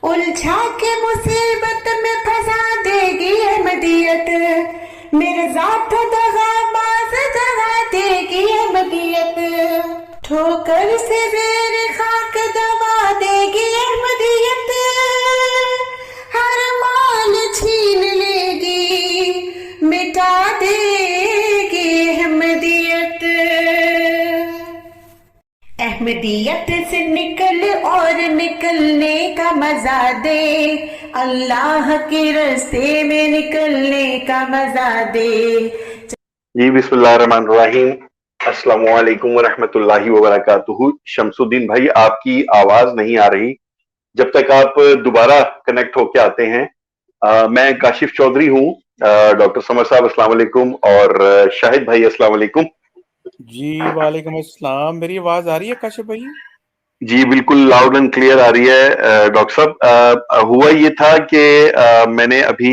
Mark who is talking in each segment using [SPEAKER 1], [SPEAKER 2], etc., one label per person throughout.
[SPEAKER 1] उलझा के मुसीबत में फंसा देगी अहमदियत, मेरे जात दगाबाज दगा देगी अहमदियत, ठोकर से जेर खाक दबा देगी अहमदियत, हर माल छीन लेगी मिटा देगी अहमदियत। अहमदियत से निकल और निकलने का मजा दे, अल्लाह के रास्ते में निकलने का मजा दे।
[SPEAKER 2] जी बिस्मिल्लाहिर्रहमानिर्रहीम। अस्सलाम वालेकुम वरहमतुल्लाहि वबरकातुहू। शमसुद्दीन भाई, आपकी आवाज नहीं आ रही। जब तक आप दोबारा कनेक्ट होके आते हैं। मैं काशिफ चौधरी हूँ। डॉक्टर समर साहब अस्सलाम वालेकुम, और शाहिद भाई अस्सलाम वालेकुम।
[SPEAKER 3] जी वालेकुम अस्सलाम। मेरी आवाज आ रही है काशिफ भाई?
[SPEAKER 2] जी बिल्कुल लाउड एंड क्लियर आ रही है डॉक्टर साहब। हुआ ये था कि मैंने अभी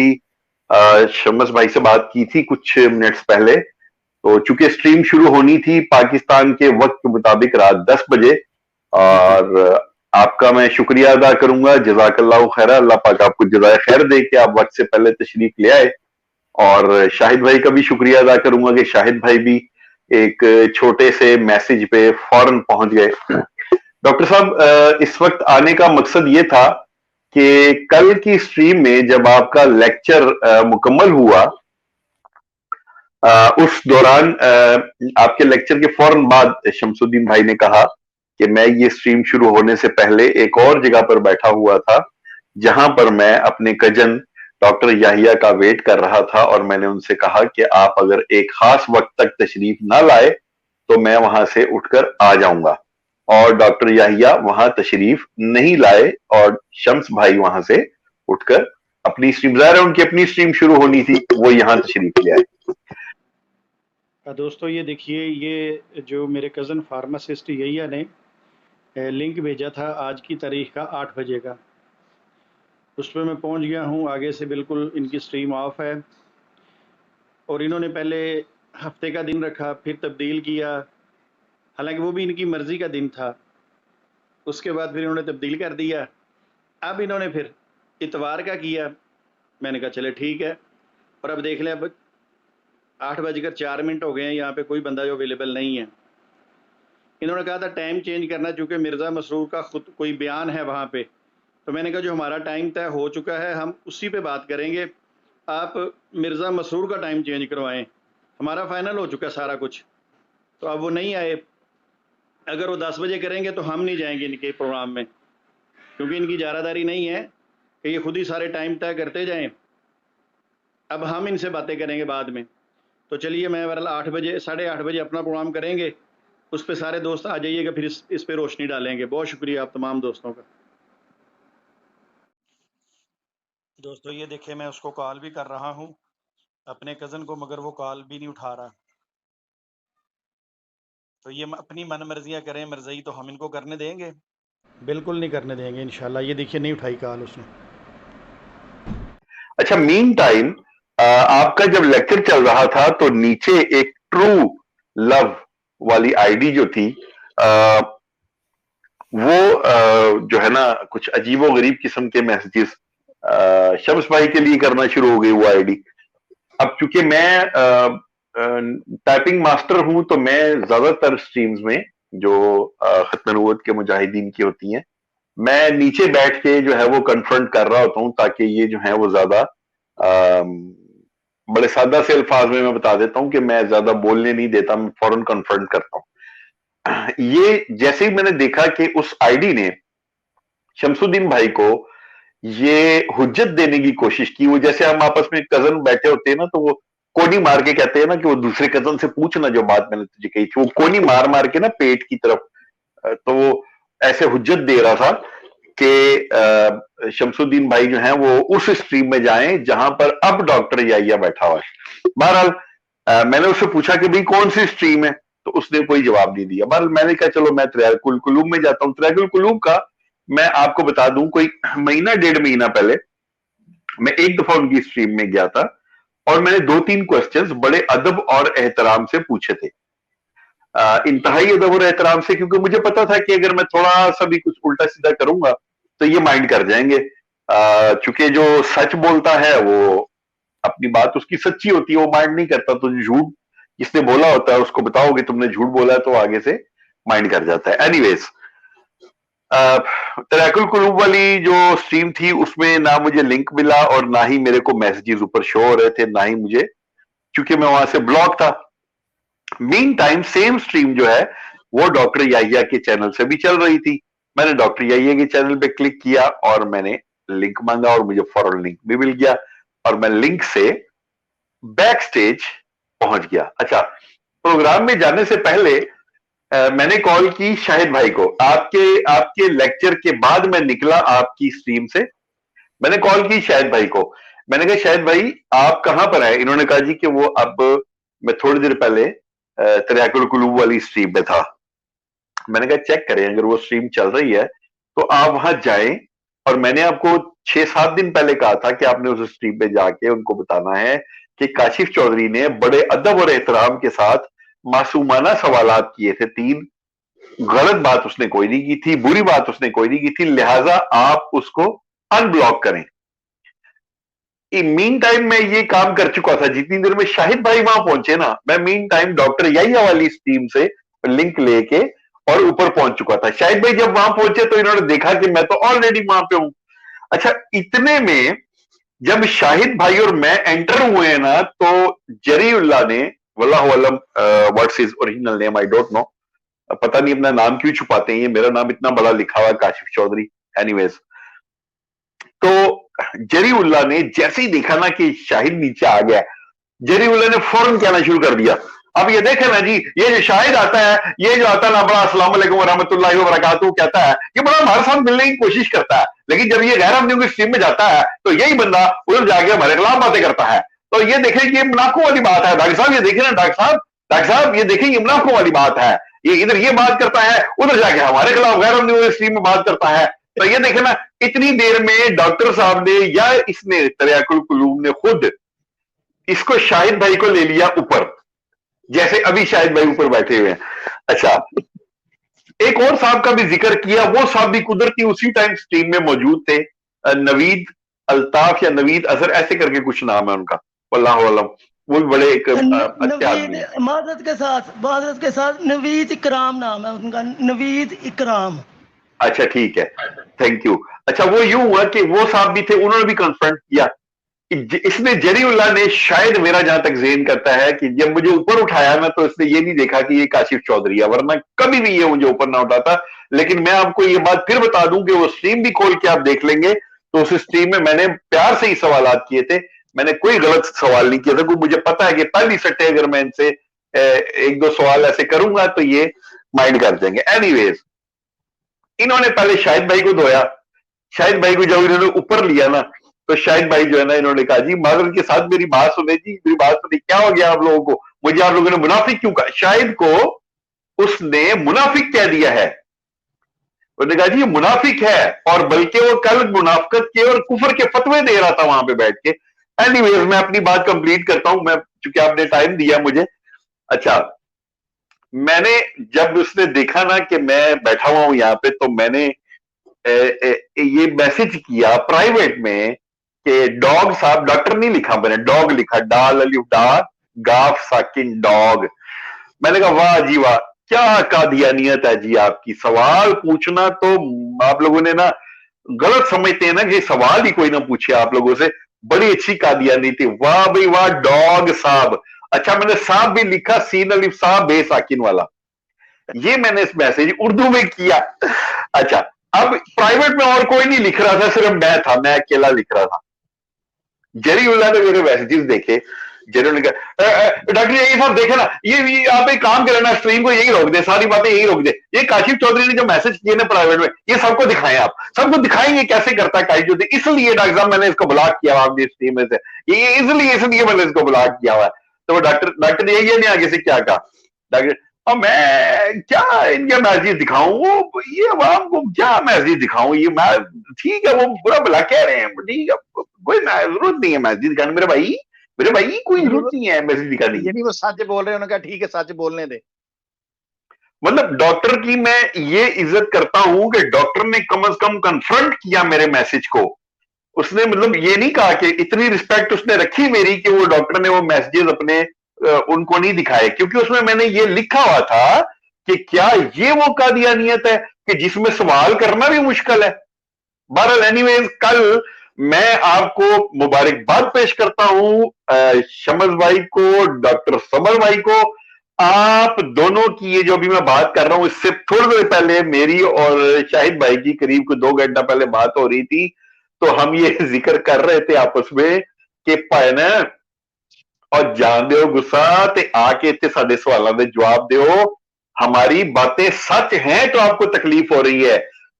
[SPEAKER 2] शम्स भाई से बात की थी कुछ मिनट्स पहले। तो चूंकि स्ट्रीम शुरू होनी थी पाकिस्तान के वक्त के मुताबिक रात 10 बजे,
[SPEAKER 3] जी जी।
[SPEAKER 2] और आपका मैं शुक्रिया अदा करूंगा। जज़ाकल्लाह खैर, अल्लाह पाक आपको जज़ाए खैर दे कि आप वक्त से पहले तशरीफ ले आए। और शाहिद भाई का भी शुक्रिया अदा करूंगा कि शाहिद भाई भी एक छोटे से मैसेज पे फौरन पहुंच गए। डॉक्टर साहब, इस वक्त आने का मकसद ये था कि कल की स्ट्रीम में जब आपका लेक्चर मुकम्मल हुआ, उस दौरान आपके लेक्चर के फौरन बाद शमसुद्दीन भाई ने कहा कि मैं ये स्ट्रीम शुरू होने से पहले एक और जगह पर बैठा हुआ था, जहां पर मैं अपने कजन डॉक्टर याहिया का वेट कर रहा था, और मैंने उनसे कहा कि आप अगर एक खास वक्त तक तशरीफ ना लाए तो मैं वहां से उठकर आ जाऊंगा। और डॉक्टर याहिया वहां तशरीफ नहीं लाए, और शम्स भाई वहां से उठकर अपनी स्ट्रीम, ज़ाहिर है उनकी अपनी स्ट्रीम शुरू होनी थी, वो यहाँ तशरीफ ले आए।
[SPEAKER 4] दोस्तों ये देखिए, ये जो मेरे कज़न फार्मासिस्ट यहिया ने लिंक भेजा था आज की तारीख का 8 बजे का, उस पर मैं पहुंच गया हूं। आगे से बिल्कुल इनकी स्ट्रीम ऑफ है, और इन्होंने पहले हफ्ते का दिन रखा, फिर तब्दील किया, हालांकि वो भी इनकी मर्ज़ी का दिन था। उसके बाद फिर इन्होंने तब्दील कर दिया। अब इन्होंने फिर इतवार का किया। मैंने कहा चले ठीक है, और अब देख लें, अब 8:04 हो गए हैं, यहाँ पे कोई बंदा जो अवेलेबल नहीं है। इन्होंने कहा था टाइम चेंज करना, चूँकि मिर्ज़ा मसरूर का खुद कोई बयान है वहाँ पे। तो मैंने कहा जो हमारा टाइम तय हो चुका है हम उसी पे बात करेंगे, आप मिर्ज़ा मसरूर का टाइम चेंज करवाएं, हमारा फाइनल हो चुका सारा कुछ। तो अब वो नहीं आए। अगर वो 10 बजे करेंगे तो हम नहीं जाएंगे इनके प्रोग्राम में, क्योंकि इनकी जारादारी नहीं है कि ये खुद ही सारे टाइम तय करते जाएँ। अब हम इनसे बातें करेंगे बाद में। तो चलिए, मैं बहरहाल 8 बजे 8:30 बजे अपना प्रोग्राम करेंगे, उस पर सारे दोस्त आ जाइएगा, फिर इस पे रोशनी डालेंगे। बहुत शुक्रिया आप तमाम दोस्तों का। दोस्तों ये देखिए, मैं उसको कॉल भी कर रहा हूँ अपने कज़न को, मगर वो कॉल भी नहीं उठा रहा। तो ये अपनी मन मर्जियाँ करें मर्जी, तो हम इनको करने देंगे? बिल्कुल नहीं करने देंगे इंशाल्लाह। ये देखिए, नहीं उठाई कॉल उसने।
[SPEAKER 2] अच्छा, मीन टाइम आपका जब लेक्चर चल रहा था तो नीचे एक ट्रू लव वाली आईडी जो थी, वो जो है ना, कुछ अजीबो गरीब किस्म के मैसेजेस शम्स भाई के लिए करना शुरू हो गई वो आईडी। अब चूंकि मैं टाइपिंग मास्टर हूं, तो मैं ज्यादातर स्ट्रीम्स में जो खत्म नबूवत के मुजाहिदीन की होती हैं, मैं नीचे बैठ के जो है वो कन्फ्रंट कर रहा होता हूं, ताकि ये जो है वो ज्यादा बड़े सादा से अल्फाज में मैं बता देता हूं कि मैं ज्यादा बोलने नहीं देता, मैं फौरन कन्फ्रंट करता हूं। ये जैसे ही मैंने देखा कि उस आईडी ने शमसुद्दीन भाई को ये हुज्जत देने की कोशिश की, वो जैसे हम आपस में कजन बैठे होते हैं ना, तो वो कोनी मार के कहते हैं ना कि वो दूसरे कजन से पूछना जो बात मैंने तुझे कही थी, वो कोनी मार मार के ना पेट की तरफ, तो वो ऐसे हुज्जत दे रहा था कि शमसुद्दीन भाई जो हैं वो उस स्ट्रीम में जाएं जहां पर अब डॉक्टर याहिया बैठा हुआ है। बहरहाल मैंने उससे पूछा कि भाई कौन सी स्ट्रीम है, तो उसने कोई जवाब नहीं दिया। बहरहाल मैंने कहा चलो मैं तरियाकुल कुलूब में जाता हूं। तरियाकुल कुलूब का मैं आपको बता दूं, कोई महीना 1.5 महीना पहले मैं एक दफा उनकी स्ट्रीम में गया था, और मैंने 2-3 क्वेश्चंस बड़े अदब और एहतराम से पूछे थे। इंतहाई अदब और एहतराम से, क्योंकि मुझे पता था कि अगर मैं थोड़ा सा भी कुछ उल्टा सीधा करूंगा तो ये माइंड कर जाएंगे, चूंकि जो सच बोलता है वो अपनी बात उसकी सच्ची होती है, वो माइंड नहीं करता। तो झूठ जिसने बोला होता है उसको बताओगे तुमने झूठ बोला है तो आगे से माइंड कर जाता है। एनीवेज, तराकुल कुलूब वाली जो स्ट्रीम थी उसमें ना मुझे लिंक मिला और ना ही मेरे को मैसेजेस ऊपर शो हो रहे थे, ना ही मुझे, क्योंकि मैं वहां से ब्लॉक था। मीन टाइम सेम स्ट्रीम जो है वो डॉक्टर याहिया के चैनल से भी चल रही थी। मैंने डॉक्टर याहिया के चैनल पे क्लिक किया और मैंने लिंक मांगा और मुझे फौरन लिंक भी मिल गया और मैं लिंक से बैक स्टेज पहुंच गया। अच्छा, प्रोग्राम में जाने से पहले मैंने कॉल की शाहिद भाई को। आपके लेक्चर के बाद मैं निकला आपकी स्ट्रीम से, मैंने कॉल की शाहिद भाई को। मैंने कहा शाहिद भाई आप कहां पर हैं? इन्होंने कहा जी कि वो अब मैं थोड़ी देर पहले तराकुल कुलूब वाली स्ट्रीम में था। मैंने कहा चेक करें, अगर वो स्ट्रीम चल रही है तो आप वहां जाएं, और मैंने आपको 6-7 दिन पहले कहा था कि आपने उस स्ट्रीम पे जाके उनको बताना है कि काशिफ चौधरी ने बड़े अदब और एहतराम के साथ मासूमाना सवालात किए थे। 3 गलत बात उसने कोई नहीं की थी, बुरी बात उसने कोई नहीं की थी, लिहाजा आप उसको अनब्लॉक करें। मीन टाइम में ये काम कर चुका था। जितनी देर में शाहिद भाई वहां पहुंचे ना, मैं मीन टाइम डॉक्टर याहिया वाली स्ट्रीम से लिंक लेके और ऊपर पहुंच चुका था। शाहिद भाई जब वहां पहुंचे तो इन्होंने देखा कि मैं तो ऑलरेडी वहां पे हूं। अच्छा, इतने में जब शाहिद भाई और मैं एंटर हुए हैं ना, तो जरीउल्लाह ने, वल्लाहु अलम what's his original name, I don't know, पता नहीं अपना नाम क्यों छुपाते हैं, ये मेरा नाम इतना बड़ा लिखा हुआ है काशिफ चौधरी। एनीवेज, तो जरीउल्लाह ने जैसे ही देखा ना कि शाहिद नीचे आ गया, जरीउल्लाह ने फौरन कहना शुरू कर दिया, अब ये देखे ना जी, ये जो शाहिद आता है, ये जो आता है ना, बड़ा अस्सलाम वालेकुम रहमतुल्लाहि व बरकातहू कहता है, ये बड़ा हमारे साथ मिलने की कोशिश करता है, लेकिन जब ये गैर अमनियों की स्ट्रीम में जाता है तो यही बंदा उधर जाके हमारे खिलाफ बातें करता है। तो ये देखें कि ये मुनाफों वाली बात है डॉक्टर साहब, ये देखें ना डॉक्टर साहब ये देखें, ये मुनाफों वाली बात है, ये इधर ये बात करता है, उधर जाके हमारे खिलाफ गैर अमनियों की स्ट्रीम में बात करता है। तो ये देखे ना, इतनी देर में डॉक्टर साहब ने या इसने तराकुल कुलूब ने खुद इसको शाहिद भाई को ले लिया ऊपर, जैसे अभी शाहिद भाई ऊपर बैठे हुए हैं। अच्छा, एक और साहब का भी जिक्र किया, वो साहब भी कुदरती उसी टाइम स्ट्रीम में मौजूद थे, नवीद अल्ताफ या नवीद अजहर ऐसे करके कुछ नाम है उनका, वल्लाहु अलम। वो भी बड़े एक अच्छे आदमी,
[SPEAKER 5] मादरत के साथ नवीद इकराम नाम है उनका, नवीद इकराम।
[SPEAKER 2] अच्छा ठीक है, थैंक यू। अच्छा, वो यूं हुआ कि वो साहब भी थे, उन्होंने भी कन्फ्रंट किया। इसने जरीउल्लाह ने, शायद मेरा जहां तक ज़हन करता है कि जब मुझे ऊपर उठाया ना, तो इसने ये नहीं देखा कि ये काशिफ चौधरी है, वरना कभी भी ये मुझे ऊपर ना उठाता। लेकिन मैं आपको ये बात फिर बता दूं कि वो स्ट्रीम भी खोल के आप देख लेंगे, तो उस स्ट्रीम में मैंने प्यार से ही सवालात किए थे, मैंने कोई गलत सवाल नहीं किया था। क्योंकि मुझे पता है कि पहली सट्टे अगर मैं इनसे 1-2 सवाल ऐसे करूंगा तो ये माइंड कर देंगे। एनीवेज, इन्होंने पहले शाहिद भाई को धोया। शाहिद भाई को जब इन्होंने ऊपर लिया ना, तो शाहिद भाई जो है ना, इन्होंने कहा जी मादर के साथ मेरी बात सुने जी, मेरी बात सुने, क्या हो गया आप लोगों को, मुझे आप लोगों ने मुनाफिक क्यों कहा? शाहिद को उसने मुनाफिक कह दिया है। उन्होंने कहा जी ये मुनाफिक है, और बल्कि वो कल मुनाफिकत के और कुफर के फतवे दे रहा था वहां पे बैठ के। एनीवेज, मैं अपनी बात कंप्लीट करता हूं, मैं चूंकि आपने टाइम दिया मुझे। अच्छा, मैंने जब उसने देखा ना कि मैं बैठा हुआ हूं यहाँ पे, तो मैंने ये मैसेज किया प्राइवेट में कि डॉग साहब, डॉक्टर नहीं लिखा मैंने, डॉग लिखा, डाल अलिफ डा गाफ साकिन डॉग। मैंने कहा वाह जी वाह, क्या कादियानियत है जी आपकी, सवाल पूछना तो आप लोगों ने ना गलत समझते हैं ना कि सवाल ही कोई ना पूछे आप लोगों से, बड़ी अच्छी कादियानी थी, वाह भाई वाह डॉग साहब। अच्छा, मैंने साहब भी लिखा, सीन अलिफ साहब बे साकिन वाला, ये मैंने इस मैसेज उर्दू में किया। अच्छा, अब प्राइवेट में और कोई नहीं लिख रहा था, सिर्फ मैं था, मैं अकेला लिख रहा था। जरीउल्लाह ने मेरे मैसेजेस देखे, जरीउल्लाह ने कहा डॉक्टर यही साहब देखे ना, ये आप एक काम करें ना, स्ट्रीम को यही रोक दे, सारी बातें यही रोक दे। ये काशिफ चौधरी ने जो मैसेज किए ना प्राइवेट में, ये सबको दिखाएं, आप सबको दिखाएंगे कैसे करता है काशिफ चौधरी। इसलिए डॉक्टर साहब मैंने इसको ब्लॉक किया आपकी स्ट्रीम में से, ये इसलिए मैंने इसको ब्लॉक किया हुआ है। तो डॉक्टर ने ये नहीं आगे से क्या कहा, डॉक्टर, और मैं क्या इनके मैसेज दिखाऊं, वो ये आवाम को क्या मैसेज दिखाऊं, ये मैं ठीक है, वो बुरा भला कह रहे हैं, ठीक है, कोई जरूरत नहीं है मैसेज दिखाने, मेरे भाई कोई जरूरत नहीं है मैसेज दिखाने की।
[SPEAKER 4] वो सच बोल रहे हैं, उन्होंने कहा ठीक है सच बोलने दे।
[SPEAKER 2] मतलब डॉक्टर की मैं ये इज्जत करता हूं कि डॉक्टर ने कम से कम कन्फ्रंट किया मेरे मैसेज को, उसने मतलब ये नहीं कहा कि इतनी रिस्पेक्ट उसने रखी मेरी कि वो डॉक्टर ने वो मैसेजेस अपने उनको नहीं दिखाए, क्योंकि उसमें मैंने ये लिखा हुआ था कि क्या ये वो कादियानियत है कि जिसमें सवाल करना भी मुश्किल है। बहरहाल एनीवेज, कल मैं आपको मुबारकबाद पेश करता हूं शमस भाई को, डॉक्टर समर भाई को। आप दोनों की ये जो अभी मैं बात कर रहा हूं, इससे थोड़ी देर पहले मेरी और शाहिद भाई की करीब को 2 घंटा पहले बात हो रही थी, तो हम ये जिक्र कर रहे थे आपस में कि भैन और जान दो गुस्सा ते आके इतने साडे सवालों के जवाब दो। हमारी बातें सच हैं तो आपको तकलीफ हो रही है।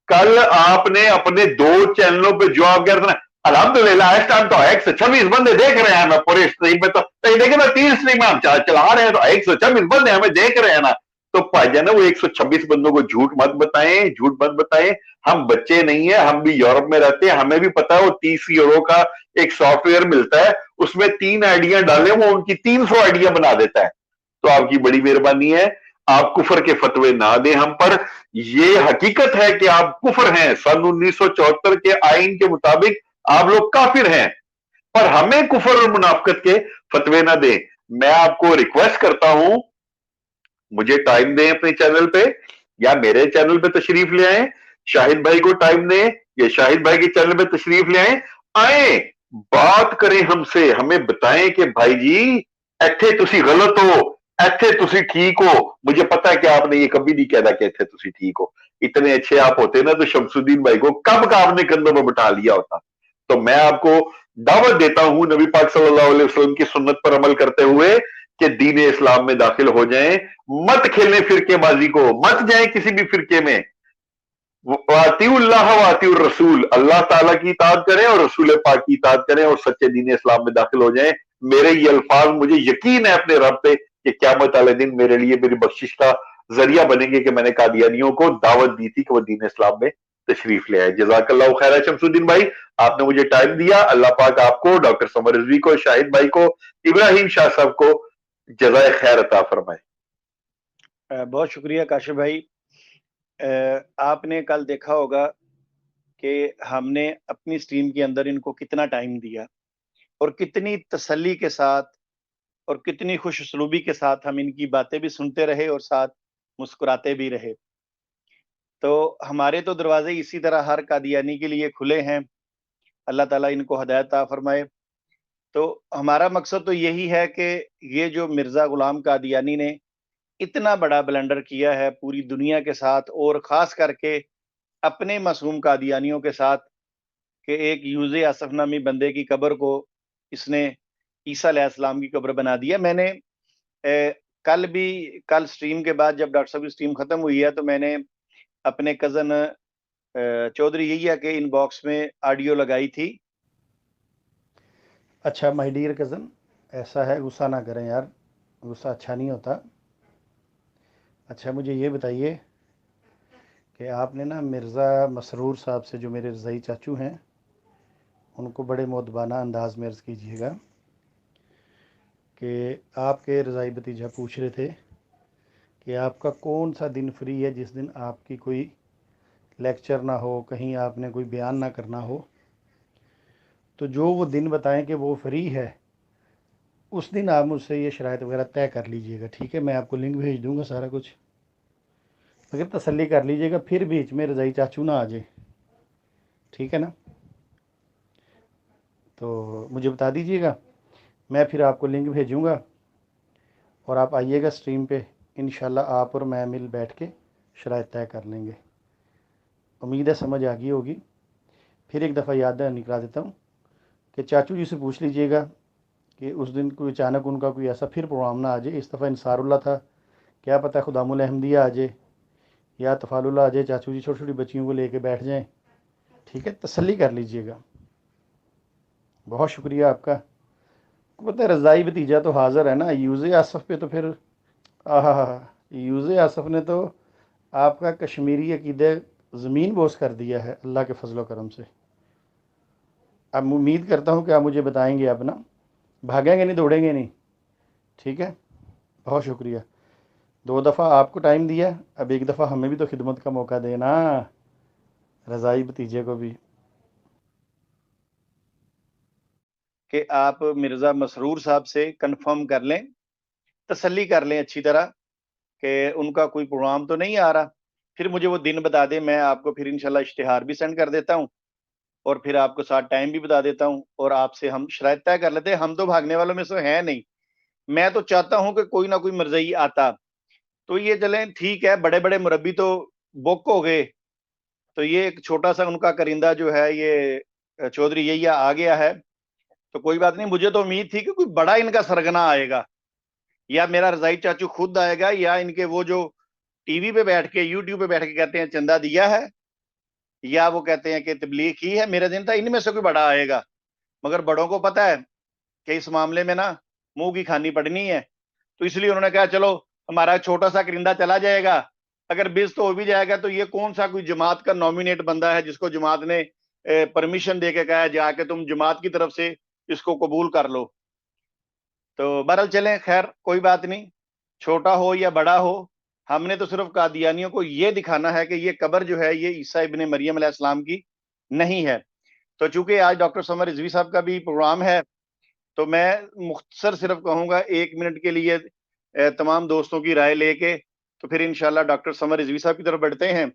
[SPEAKER 2] कल आपने अपने 2 चैनलों पे जवाब दिया था, अल्हम्दुलिल्लाह इस टाइम तो 126 बंदे देख रहे हैं हमें पूरे स्ट्रीम पे। तो देखिए ना, 3 स्ट्रीम हम चला रहे हैं तो 126 बंदे हमें देख रहे हैं ना। तो भाईजान वो 126 बंदों को झूठ मत बताएं, झूठ मत बताएं। हम बच्चे नहीं है, हम भी यूरोप में रहते हैं, हमें भी पता है वो 30 यूरो का एक सॉफ्टवेयर मिलता है, उसमें 3 आइडिया डाले वो उनकी 300 आइडिया बना देता है। तो आपकी बड़ी मेहरबानी है, आप कुफर के फतवे ना दें हम पर। ये हकीकत है कि आप कुफर हैं, सन 1974 के आइन के मुताबिक आप लोग काफिर हैं, पर हमें कुफर और मुनाफिकत के फतवे ना दें। मैं आपको रिक्वेस्ट करता हूं, मुझे टाइम दें अपने चैनल पे या मेरे चैनल पे तशरीफ ले आए, शाहिद भाई को टाइम दें या शाहिद भाई के चैनल पे तशरीफ ले आए, बात करें हमसे, हमें बताएं कि भाई जी इत्थे तुसी गलत हो, इत्थे तुसी ठीक हो। मुझे पता है कि आपने ये कभी नहीं कहना कि इत्थे तुसी ठीक हो। इतने अच्छे आप होते ना तो शमसुद्दीन भाई को कब का आपने कंधों में बिठा लिया होता। तो मैं आपको दावत देता हूं नबी पाक सल्लल्लाहु अलैहि वसल्लम की सुन्नत पर अमल करते हुए कि दीन इस्लाम में दाखिल हो जाएं। मत खेलें फिरकेबाजी को, मत जाएं किसी भी फिरके में। वातिउल्लाह वातिउर रसूल, अल्लाह ताला की इताअत करें और रसूल पाक की इताअत करें और सच्चे दीन इस्लाम में दाखिल हो जाएं। मेरे ये अल्फाज मुझे यकीन है अपने रब पे कि क़यामत वाले दिन मेरे लिए मेरी बख्शिश का जरिया बनेंगे कि मैंने कादियानियों को दावत दी थी कि वो दीन इस्लाम में तशरीफ ले आए। जज़ाकल्लाहु खैर शमसुद्दीन भाई, आपने मुझे टाइम दिया। अल्लाह पाक आपको, डॉक्टर समर रिजवी को, शाहिद भाई को, इब्राहिम शाह साहब को जज़ाए खैर अता फरमाए।
[SPEAKER 4] बहुत शुक्रिया काशिफ भाई। आपने कल देखा होगा कि हमने अपनी स्ट्रीम के अंदर इनको कितना टाइम दिया और कितनी तसल्ली के साथ और कितनी खुश उसलूबी के साथ हम इनकी बातें भी सुनते रहे और साथ मुस्कुराते भी रहे। तो हमारे तो दरवाजे इसी तरह हर कादियानी के लिए खुले हैं। अल्लाह ताला इनको हदायत अता फरमाए। तो हमारा मकसद तो यही है कि ये जो मिर्ज़ा गुलाम कादियानी ने इतना बड़ा ब्लंडर किया है पूरी दुनिया के साथ और ख़ास करके अपने मासूम कादियानियों के साथ, कि एक यूज़े आसफ नामी बंदे की कब्र को इसने ईसा अलैहिस्सलाम की कब्र बना दिया। मैंने कल स्ट्रीम के बाद जब डॉक्टर साहब की स्ट्रीम ख़त्म हुई है तो मैंने अपने कज़न चौधरी यहिया के इनबॉक्स में ऑडियो लगाई थी।
[SPEAKER 6] अच्छा माय डियर कज़न, ऐसा है, गुस्सा ना करें यार, गुस्सा अच्छा नहीं होता। अच्छा मुझे ये बताइए कि आपने ना मिर्ज़ा मसरूर साहब से, जो मेरे रज़ाई चाचू हैं, उनको बड़े मोदबाना अंदाज में अर्ज़ कीजिएगा कि आपके रज़ाई भतीजा पूछ रहे थे कि आपका कौन सा दिन फ्री है जिस दिन आपकी कोई लेक्चर ना हो, कहीं आपने कोई बयान ना करना हो। तो जो वो दिन बताएं कि वो फ्री है, उस दिन आप मुझसे ये शराइत वगैरह तय कर लीजिएगा, ठीक है। मैं आपको लिंक भेज दूंगा सारा कुछ, मगर तसल्ली कर लीजिएगा, फिर बीच में रज़ाई चाचू ना आ जाए, ठीक है ना। तो मुझे बता दीजिएगा, मैं फिर आपको लिंक भेजूँगा और आप आइएगा स्ट्रीम पे। इंशाल्लाह आप और मैं मिल बैठ के शराइत तय कर लेंगे। उम्मीद है समझ आ गई होगी। फिर एक दफ़ा याद निकला देता हूँ कि चाचू जी से पूछ लीजिएगा कि उस दिन कोई अचानक उनका कोई ऐसा फिर प्रोग्राम ना आ जाए। इस दफ़ा इंसारुल्लाह था, क्या पता खुदामुल अहमदिया आ जाए या तफ़ालुल्लाह आ जाए, चाचू जी छोटी छोटी बच्चियों को लेके बैठ जाएं, ठीक है। तसल्ली कर लीजिएगा। बहुत शुक्रिया आपका। पता है रज़ाई भतीजा तो हाज़िर है ना, यूज़े आसफ़ पे तो फिर यूज़े आसफ़ ने तो आपका कश्मीरी अक़ीदे ज़मीन बोस कर दिया है अल्लाह के फजल करम से। अब उम्मीद करता हूँ कि आप मुझे बताएंगे, अब ना भागेंगे नहीं, दौड़ेंगे नहीं, ठीक है। बहुत शुक्रिया। 2 दफ़ा आपको टाइम दिया, अब एक दफ़ा हमें भी तो खिदमत का मौका देना, रज़ाई भतीजे को भी।
[SPEAKER 7] कि आप मिर्जा मसरूर साहब से कंफर्म कर लें, तसल्ली कर लें अच्छी तरह कि उनका कोई प्रोग्राम तो नहीं आ रहा। फिर मुझे वो दिन बता दें, मैं आपको फिर इंशाल्लाह इश्तिहार भी सेंड कर देता हूँ और फिर आपको साथ टाइम भी बता देता हूँ और आपसे हम शराइत तय कर लेते हैं। हम तो भागने वालों में से हैं नहीं। मैं तो चाहता हूँ कि कोई ना कोई मरज़ई आता। तो ये चलें ठीक है, बड़े-बड़े मुरब्बी तो बुक हो गए, तो ये एक छोटा-सा उनका करिंदा जो है ये चौधरी यहिया आ गया है, तो कोई बात नहीं। मुझे तो उम्मीद थी कि कोई बड़ा इनका सरगना आएगा, या मेरा रज़ाई चाचू खुद आएगा, या इनके वो जो टीवी पे बैठ के, यूट्यूब पे बैठ के कहते हैं चंदा दिया है, या वो कहते हैं कि तबलीग की है। मेरा दिन था इनमें से कोई बड़ा आएगा, मगर बड़ों को पता है कि इस मामले में ना मुंह की खानी पड़नी है, तो इसलिए उन्होंने कहा चलो हमारा छोटा सा करिंदा चला जाएगा, अगर बिज तो हो भी जाएगा तो ये कौन सा कोई जमात का नॉमिनेट बंदा है जिसको जमात ने परमिशन दे के कहा है जाके तुम जमात की तरफ से इसको कबूल कर लो। तो बहरहाल चलें, खैर कोई बात नहीं, छोटा हो या बड़ा हो, हमने तो सिर्फ कादियानियों को ये दिखाना है कि ये कब्र जो है ये ईसा इब्ने मरियम अलैहिस्सलाम की नहीं है। तो चूंकि आज डॉक्टर समर रिजवी साहब का भी प्रोग्राम है, तो मैं मुख्तसर सिर्फ कहूंगा 1 मिनट के लिए तमाम दोस्तों की राय लेके, तो फिर इंशाल्लाह डॉक्टर समर रिजवी साहब की तरफ बढ़ते हैं।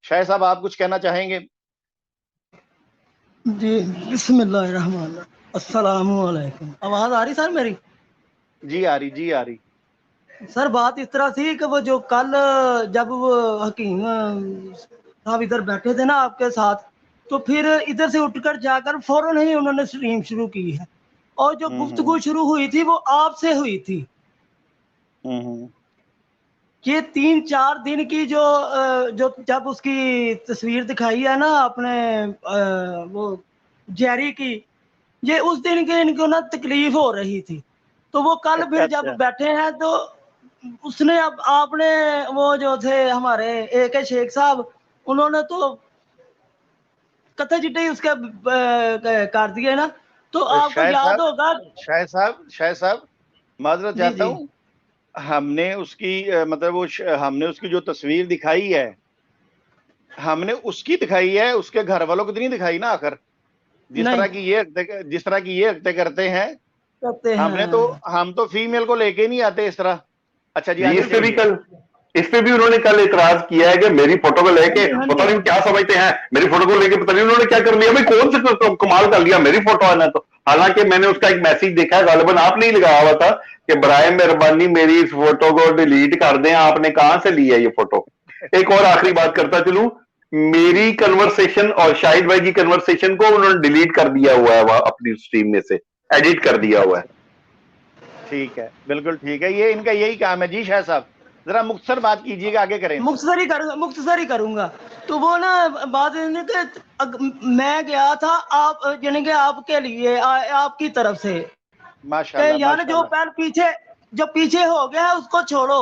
[SPEAKER 7] शायद साहब आप कुछ कहना चाहेंगे?
[SPEAKER 5] जी बिस्मिल्लाहिर्रहमानिर्रहीम। अस्सलामु अलैकुम। आवाज आ रही सर मेरी?
[SPEAKER 7] जी आ रही, जी आ रही।
[SPEAKER 5] सर बात इस तरह थी कि वो जो कल जब वो हकीम साहब इधर बैठे थे ना आपके साथ, तो फिर इधर से उठकर जाकर फौरन ही उन्होंने स्ट्रीम शुरू की है, और जो गुफ्तगू शुरू हुई थी वो आपसे हुई थी। ये 3-4 दिन की जो जब उसकी तस्वीर दिखाई है ना आपने वो जेरी की, ये उस दिन के इनको ना तकलीफ हो रही थी, तो वो कल
[SPEAKER 7] अच्छा
[SPEAKER 5] फिर जब
[SPEAKER 7] अच्छा।
[SPEAKER 5] बैठे हैं तो उसने अब आपने वो जो थे हमारे AK शेख साहब, उन्होंने तो कथे चिट्टे उसके कर दिए ना, तो आपको
[SPEAKER 7] शायद
[SPEAKER 5] याद
[SPEAKER 7] साहब,
[SPEAKER 5] होगा।
[SPEAKER 7] शायद साहब माजरत
[SPEAKER 5] जी
[SPEAKER 7] चाहता
[SPEAKER 5] जी
[SPEAKER 7] हूँ, हमने उसकी मतलब वो हमने उसकी जो तस्वीर दिखाई है, हमने उसकी दिखाई है, उसके घर वालों को तो नहीं दिखाई ना। आखिर जिस
[SPEAKER 5] नहीं
[SPEAKER 7] तरह की ये हरकतें करते हैं,
[SPEAKER 5] करते
[SPEAKER 7] हमने तो
[SPEAKER 5] हैं।
[SPEAKER 7] हम तो फीमेल को लेके ही नहीं आते इस तरह। अच्छा जी,
[SPEAKER 2] जी
[SPEAKER 7] आगे चलिए।
[SPEAKER 2] इस पे भी उन्होंने कल इतराज किया है कि मेरी फोटो को
[SPEAKER 5] हाँ
[SPEAKER 2] लेके
[SPEAKER 5] जी हाँ
[SPEAKER 2] पता
[SPEAKER 5] जी।
[SPEAKER 2] नहीं क्या समझते हैं, मेरी फोटो को लेके पता नहीं उन्होंने क्या कर लिया भाई, कौन से तो कमाल कर लिया, मेरी फोटो है ना। तो हालांकि मैंने उसका एक मैसेज देखा है, गालिबन आपने ही लगाया हुआ था कि बराए मेहरबानी मेरी इस फोटो को डिलीट कर दें, आपने कहां से लिया ये फोटो। एक और आखिरी बात करता चलूं, मेरी कन्वर्सेशन और शाहिद भाई की कन्वर्सेशन को उन्होंने डिलीट कर दिया हुआ है वहां अपनी स्ट्रीम में से, एडिट कर दिया हुआ है।
[SPEAKER 7] ठीक है, बिल्कुल ठीक है, ये इनका यही काम है। जी शाह साहब जरा मुख्तसर बात कीजिएगा, आगे करें।
[SPEAKER 5] मुख्तसर ही करूंगा। तो वो ना बात ये कि मैं गया था आप यानी कि आपके लिए आपकी तरफ से कि
[SPEAKER 7] माशाल्लाह
[SPEAKER 5] यार
[SPEAKER 7] माशाल्लाह।
[SPEAKER 5] जो पीछे हो गया है उसको छोड़ो,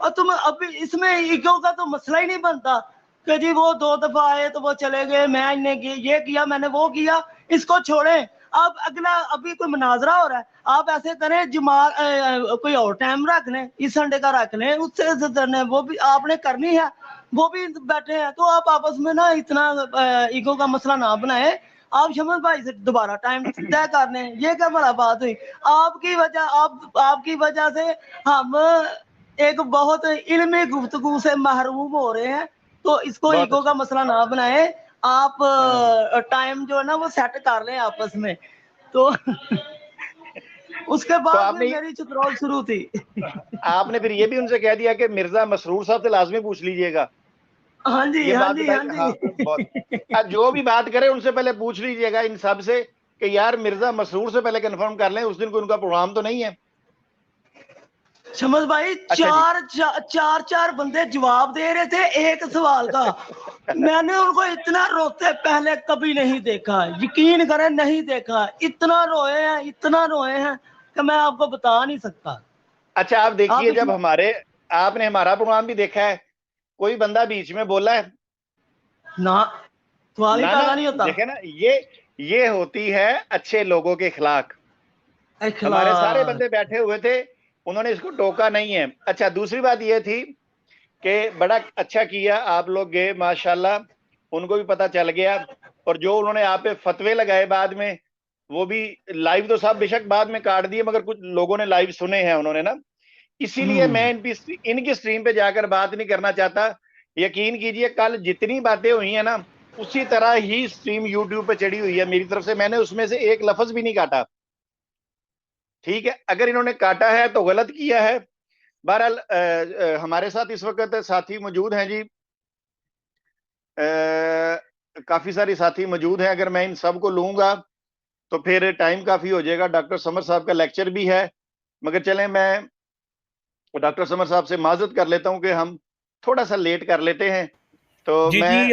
[SPEAKER 5] और तुम अभी इसमें ईगो का तो मसला ही नहीं बनता कि जी वो 2 दफा आए तो वो चले गए, मैंने ये किया मैंने वो किया, इसको छोड़ें। अब अगला अभी कोई मुनाजरा हो रहा है, आप ऐसे करें कोई और टाइम रख लें, इस संडे का रख लें, उससे वो भी आपने करनी है, वो भी बैठे हैं, तो आप आपस में ना इतना ईगो का मसला ना बनाए। आप शमस भाई से दोबारा टाइम तय कर लें, ये क्या बड़ा बात हुई। आपकी वजह से हम एक बहुत इल्मी गुफ्तगू से महरूम हो रहे हैं, तो इसको
[SPEAKER 7] बहुत
[SPEAKER 5] ईगो
[SPEAKER 7] अच्छा।
[SPEAKER 5] का मसला ना बनाए। आप
[SPEAKER 7] हाँ।
[SPEAKER 5] टाइम जो है ना वो सेट कर लें आपस में। तो उसके
[SPEAKER 7] तो
[SPEAKER 5] बाद फिर
[SPEAKER 7] आपने
[SPEAKER 5] मेरी चित्रोल शुरू थी।
[SPEAKER 7] आपने फिर ये भी उनसे कह दिया कि मिर्जा मसरूर साहब से लाजमी पूछ लीजिएगा।
[SPEAKER 5] हाँ जी
[SPEAKER 7] ये
[SPEAKER 5] हाँ
[SPEAKER 7] बात
[SPEAKER 5] जी
[SPEAKER 7] बताइए।
[SPEAKER 5] हाँ
[SPEAKER 7] हाँ बहुत।
[SPEAKER 5] जी।
[SPEAKER 7] जो भी बात करें उनसे पहले पूछ लीजिएगा इन सब से कि यार मिर्जा मसरूर से पहले कंफर्म कर लें, उस दिन कोई उनका प्रोग्राम तो नहीं है।
[SPEAKER 5] शमस भाई
[SPEAKER 7] अच्छा जी।
[SPEAKER 5] चार बंदे जवाब दे रहे थे एक सवाल का। मैंने उनको इतना रोते पहले कभी नहीं देखा, यकीन करें नहीं देखा। इतना रोए हैं कि मैं आपको बता नहीं सकता।
[SPEAKER 7] अच्छा आप देखिए,
[SPEAKER 5] आप
[SPEAKER 7] जब
[SPEAKER 5] इसमें
[SPEAKER 7] आपने हमारा प्रोग्राम भी देखा है, कोई बंदा बीच में बोला है
[SPEAKER 5] ना सवाल ही
[SPEAKER 7] ना?
[SPEAKER 5] पैदा नहीं होता।
[SPEAKER 7] देखे ना, ये होती है अच्छे लोगों के खिलाफ। हमारे सारे
[SPEAKER 5] इखलास।
[SPEAKER 7] बंदे बैठे हुए थे, उन्होंने इसको टोका नहीं है। अच्छा दूसरी बात ये थी कि बड़ा अच्छा किया आप लोग गए, माशाल्लाह, उनको भी पता चल गया। और जो उन्होंने आप पे फतवे लगाए बाद में वो भी लाइव तो साहब बेशक बाद में काट दिए, मगर कुछ लोगों ने लाइव सुने हैं उन्होंने ना, इसीलिए मैं इनकी स्ट्रीम पे जाकर बात नहीं करना चाहता। यकीन कीजिए कल जितनी बातें हुई है ना, उसी तरह ही स्ट्रीम यूट्यूब पे चढ़ी हुई है मेरी तरफ से, मैंने उसमें से एक लफ्ज भी नहीं काटा। ठीक है, अगर इन्होंने काटा है तो गलत किया है। बहरहाल हमारे साथ इस वक्त साथी मौजूद हैं जी, काफी सारे साथी मौजूद हैं। अगर मैं इन सब को लूंगा तो फिर टाइम काफी हो जाएगा। डॉक्टर समर साहब का लेक्चर भी है, मगर चलें मैं डॉक्टर समर साहब से माजरत कर लेता हूं कि हम थोड़ा सा लेट कर लेते हैं। तो
[SPEAKER 3] जी
[SPEAKER 7] मैं
[SPEAKER 3] जी,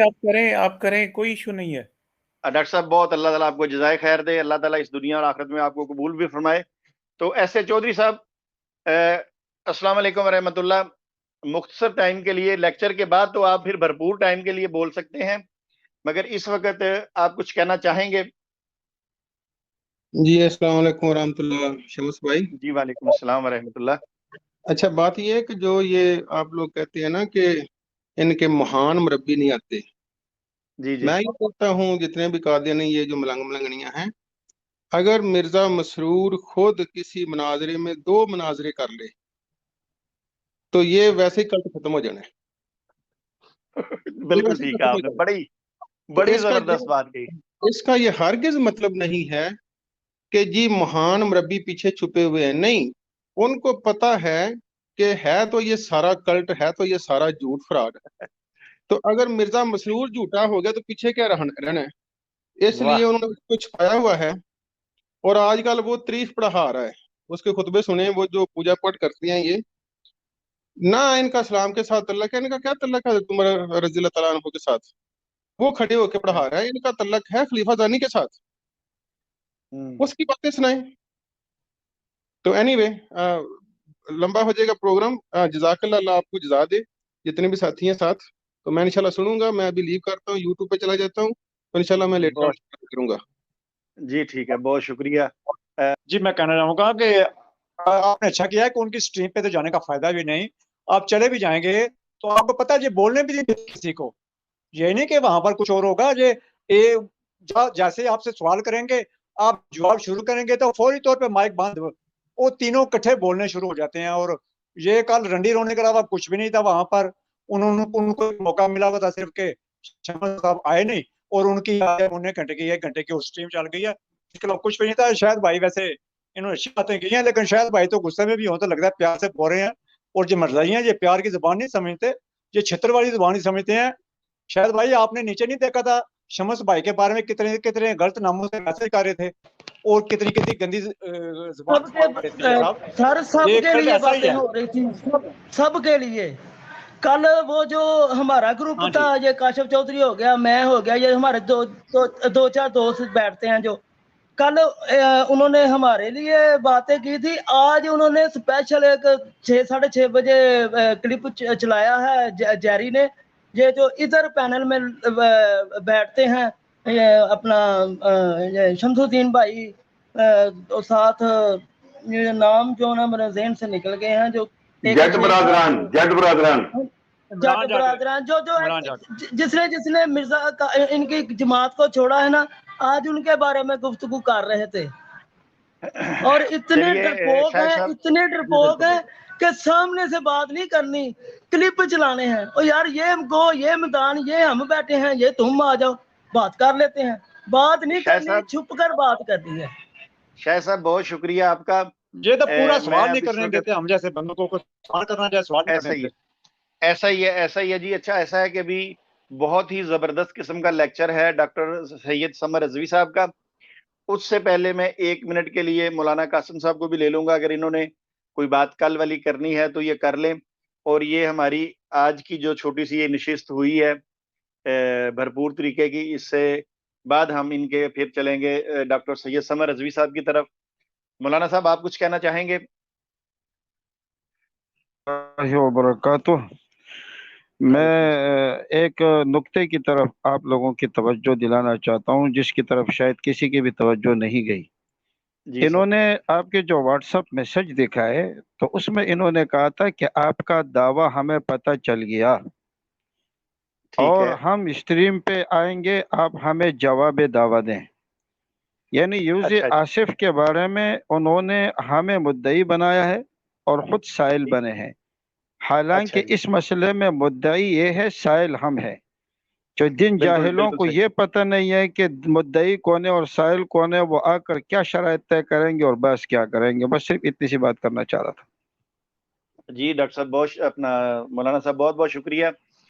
[SPEAKER 3] आप करें, कोई इशू नहीं है।
[SPEAKER 7] डॉक्टर साहब बहुत अल्लाह ताला आपको जज़ाए खैर दे, अल्लाह ताला इस दुनिया और आखिरत में आपको कबूल भी फरमाए। तो ऐसे चौधरी साहब, अस्सलाम वालेकुम रहमतुल्लाह। मुख्तसर टाइम के लिए लेक्चर के बाद तो आप फिर भरपूर टाइम के लिए बोल सकते हैं, मगर इस वक्त आप कुछ कहना चाहेंगे?
[SPEAKER 8] जी अस्सलाम वालेकुम रहमतुल्लाह शमस भाई।
[SPEAKER 7] जी वालेकुम अस्सलाम रहमतुल्लाह।
[SPEAKER 8] अच्छा, बात ये है कि जो ये आप लोग कहते हैं ना कि इनके महान मुरब्बी नहीं आते,
[SPEAKER 7] जी जी
[SPEAKER 8] मैं ये कहता हूँ जितने भी कादियानी ये जो मलंग मलंगनियां हैं, अगर मिर्जा मसरूर खुद किसी मुनाजरे में 2 मुनाजरे कर ले तो ये वैसे ही कल्ट खत्म हो जाना है। ये
[SPEAKER 7] बिल्कुल
[SPEAKER 8] वैसे ही
[SPEAKER 7] ठीक है,
[SPEAKER 8] खत्म हो
[SPEAKER 7] आपने
[SPEAKER 8] जाना है।
[SPEAKER 7] बड़ी
[SPEAKER 8] तो
[SPEAKER 7] बड़ी जबरदस्त बात कही।
[SPEAKER 8] इसका ये हरगिज मतलब नहीं है कि जी महान मुरब्बी पीछे छुपे हुए हैं, नहीं। उनको पता है कि है तो ये सारा कल्ट है, तो ये सारा झूठ फ्रॉड है। तो अगर मिर्जा मसरूर झूठा हो गया तो पीछे क्या रहना है, इसलिए
[SPEAKER 7] वाह,
[SPEAKER 8] उन्होंने उसको छुपाया हुआ है। और आजकल वो तारीफ पढ़ा रहा है, उसके खुतबे सुने, वो जो पूजा पाठ करती हैं ये ना, इनका इस्लाम के साथ तल्लक है, इनका क्या तल्लक है तुम्हारा रजी अल्लाह तआला अन्हु के साथ? वो खड़े होके पढ़ा रहा है, इनका तल्लक है खलीफा जानी के साथ, उसकी बातें सुनाए। तो एनीवे, लंबा हो जाएगा प्रोग्राम। जजाकल्ला, अल्लाह आपको जजा दे, जितने भी साथी हैं साथ। तो मैं इंशाल्लाह सुनूंगा, मैं अभी लीव करता हूँ, यूट्यूब पे चला जाता हूँ, तो इंशाल्लाह मैं लेटर
[SPEAKER 7] बहुत
[SPEAKER 8] करूंगा।
[SPEAKER 7] जी ठीक है, बहुत शुक्रिया।
[SPEAKER 9] जी मैं कहना चाहूंगा कि आपने अच्छा किया है कि उनकी स्ट्रीम पे तो जाने का फायदा भी नहीं, आप चले भी जाएंगे तो आपको पता है ये बोलने भी नहीं देते किसी को। ये नहीं कि वहां पर कुछ और होगा, ये जैसे आपसे सवाल करेंगे, आप जवाब शुरू करेंगे तो फौरी तौर पे माइक बंद, वो तीनों इकट्ठे बोलने शुरू हो जाते हैं। और ये कल रंडी रोने के अलावा कुछ भी नहीं था वहां पर। उन्होंने उनको मौका मिला हुआ था सिर्फ के शमस साहब आए नहीं, और उनकी उन्हें घंटे की 1 घंटे की स्ट्रीम चल गई है, इसके अलावा कुछ भी नहीं था। शायद भाई वैसे इन्होंने अच्छी बातें की हैं, लेकिन शायद भाई तो गुस्से में भी हो, तो लगता है प्यार से बोल रहे हैं। और जो मरजाई हैं ये प्यार की जुबान नहीं समझते, ये छितर वाली जुबान ही समझते हैं। शायद भाई आपने नीचे नहीं देखा था शमस भाई के बारे में कितने कितने गलत नामों से मैसेज कर रहे थे, और कितनी कितनी गंदी जुबान इस्तेमाल कर रहे थे साहब।
[SPEAKER 5] सर
[SPEAKER 9] ये
[SPEAKER 5] सबके
[SPEAKER 9] कल्ट
[SPEAKER 5] लिए
[SPEAKER 9] ऐसा ही
[SPEAKER 5] बातें
[SPEAKER 9] है।
[SPEAKER 5] हो रही थी, सबके लिए। कल वो जो हमारा ग्रुप
[SPEAKER 9] हाँ
[SPEAKER 5] था,
[SPEAKER 9] जी,
[SPEAKER 5] ये काशिफ चौधरी हो गया, मैं हो गया, ये हमारे दो चार दोस्त बैठते हैं जो कल उन्होंने हमारे लिए बातें की थी। आज उन्होंने स्पेशल एक 6-6:30 बजे क्लिप चलाया है जैरी ने, ये जो इधर पैनल में बैठते हैं, ये अपना ये शमसुद्दीन भाई, और साथ ये नाम जो ना मेरे जहन से निकल गए हैं, जो
[SPEAKER 2] जट बरादरान, जट बरादरान।
[SPEAKER 5] जट
[SPEAKER 9] इमरान जाट,
[SPEAKER 5] बरादरान, जो
[SPEAKER 9] इमरान जाट।
[SPEAKER 5] जिसने जिसने मिर्जा का इनकी जमात को छोड़ा है ना, आज उनके बारे में गुफ्तगू कर रहे थे। और इतने
[SPEAKER 7] चलिए
[SPEAKER 5] डरपोक
[SPEAKER 7] शायद
[SPEAKER 5] हैं,
[SPEAKER 7] साहब,
[SPEAKER 5] इतने
[SPEAKER 7] जी
[SPEAKER 5] डरपोक
[SPEAKER 7] बिल्कुल
[SPEAKER 5] हैं
[SPEAKER 7] बिल्कुल।
[SPEAKER 5] कि सामने से बात नहीं करनी, क्लिप चलाने हैं। और यार ये गो, ये मैदान, ये हम बैठे हैं, ये तुम आ जाओ, बात कर लेते हैं। बात नहीं
[SPEAKER 7] शायद
[SPEAKER 5] करनी,
[SPEAKER 7] साहब,
[SPEAKER 5] छुप कर बात करनी है।
[SPEAKER 7] शायद साहब बहुत शुक्रिया आपका।
[SPEAKER 9] ये तो पूरा
[SPEAKER 7] मैं
[SPEAKER 9] सवाल नहीं
[SPEAKER 7] अब इस
[SPEAKER 9] करने
[SPEAKER 7] वक्त
[SPEAKER 9] देते हम जैसे बंदों को, कुछ सवाल करना चाहे सवाल नहीं
[SPEAKER 7] ऐसा
[SPEAKER 9] करने
[SPEAKER 7] ही
[SPEAKER 9] देते।
[SPEAKER 7] ऐसा ही है, ऐसा ही है जी। अच्छा, ऐसा है कि अभी बहुत ही जबरदस्त किस्म का लेक्चर है डॉक्टर सैयद समर रजवी साहब का। उससे पहले मैं 1 मिनट के लिए मौलाना कासिम साहब को भी ले लूंगा, अगर इन्होंने कोई बात कल वाली करनी है तो ये कर लें। और ये हमारी आज की जो छोटी सी ये नशिस्त हुई है भरपूर तरीके की, इससे बाद हम इनके फिर चलेंगे डॉक्टर सैयद समर रजवी साहब की तरफ। मौलाना साहब, आप कुछ कहना चाहेंगे?
[SPEAKER 10] वबरकातुह। मैं एक नुक्ते की तरफ आप लोगों की तवज्जो दिलाना चाहता हूं, जिसकी तरफ शायद किसी की भी तवज्जो नहीं गई।
[SPEAKER 7] जी सर।
[SPEAKER 10] इन्होंने आपके जो व्हाट्सएप मैसेज देखा है, तो उसमें इन्होंने कहा था कि आपका दावा हमें पता चल गया
[SPEAKER 7] ठीक
[SPEAKER 10] और
[SPEAKER 7] है।
[SPEAKER 10] हम स्ट्रीम पे आएंगे, आप हमें जवाब दावा दें। यानी यूज़
[SPEAKER 7] अच्छा अच्छा
[SPEAKER 10] आसिफ के बारे में उन्होंने हमें मुद्दई बनाया है और खुद साइल
[SPEAKER 7] जी
[SPEAKER 10] बने हैं,
[SPEAKER 7] अच्छा
[SPEAKER 10] हालांकि
[SPEAKER 7] जी
[SPEAKER 10] इस मसले में मुद्दई ये है, साइल हम है। जो जिन
[SPEAKER 7] बिल्कुल
[SPEAKER 10] जाहिलों
[SPEAKER 7] बिल्कुल
[SPEAKER 10] को
[SPEAKER 7] सही
[SPEAKER 10] ये पता नहीं है कि मुद्दई कौन है और साइल कौन है, वो आकर क्या शराइत तय करेंगे और बस क्या करेंगे। बस सिर्फ इतनी सी बात करना चाह रहा था।
[SPEAKER 7] जी। डॉक्टर साहब बहुत अपना मौलाना साहब बहुत बहुत शुक्रिया।